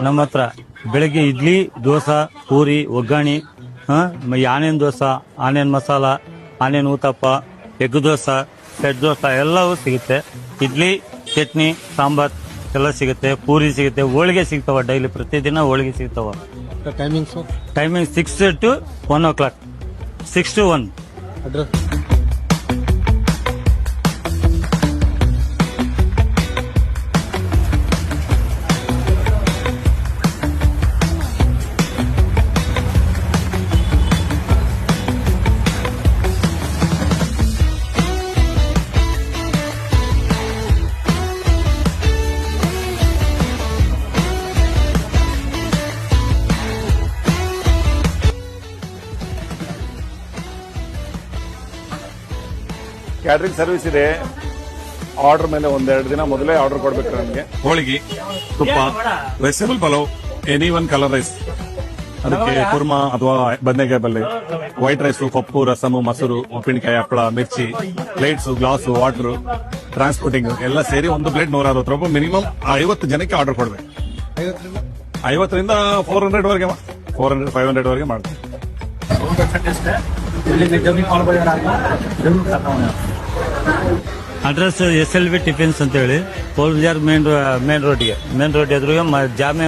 ನಮ್ಮ ಹತ್ರ ಬೆಳಗ್ಗೆ ಇಡ್ಲಿ, ದೋಸೆ, ಪೂರಿ, ಒಗ್ಗರಣೆ, onion dosa, onion masala, onion uthappa, egg dosa, set dosa ಎಲ್ಲವೂ ಸಿಗುತ್ತೆ. ಇಡ್ಲಿ, ಚಟ್ನಿ, ಸಾಂಬಾರ್ ಎಲ್ಲ ಸಿಗುತ್ತೆ. ಪೂರಿ ಸಿಗುತ್ತೆ. ಹೋಳಿಗೆ ಸಿಗ್ತಾವ. ಡೈಲಿ ಪ್ರತಿದಿನ ಹೋಳಿಗೆ ಸಿಗ್ತಾವ. Timing 6 to 1 o'clock. 6 to 1. Address catering service ಇದೆ. ಆರ್ಡರ್ ಮೇಲೆ 1-2 ದಿನ ಮೊದಲೇ ಆರ್ಡರ್ ಕೊಡ್ಬೇಕು ನಮಗೆ. ಹೋಳಿಗೆ, ತುಪ್ಪ, vegetable pulao, any one colour rice, ಅದಕ್ಕೆ ಕುರ್ಮಾ ಅಥವಾ ಬದನೆಕಾಯಿ ಪಲ್ಯ, ವೈಟ್ ರೈಸ್, ಪಪ್ಪು, ರಸಮು, ಮೊಸರು, ಉಪ್ಪಿನಕಾಯಿ, ಹಪ್ಪಳ, ಮಿರ್ಚಿ, ಪ್ಲೇಟ್ಸ್, ಗ್ಲಾಸ್, ವಾಟರ್, ಟ್ರಾನ್ಸ್ಪೋರ್ಟಿಂಗ್ ಎಲ್ಲ ಸೇರಿ ಒಂದು ಪ್ಲೇಟ್ 160 ರೂಪಾಯಿ. ಮಿನಿಮಮ್ 50 ಜನಕ್ಕೆ ಆರ್ಡರ್ ಕೊಡ್ಬೇಕು. 50ರಿಂದ 400 ವರೆಗೆ 400-500 ವರೆಗೆ ಮಾಡ್ತೀವಿ. ಅಡ್ರೆಸ್ SLV ಟಿಫಿನ್ಸ್ ಅಂತ ಹೇಳಿ, ಕೋಲ್ಬಾಜಾರ್ ಮೇನ್ ರೋಡ್ ಎದುರುಗೆ ಜಾಮೆ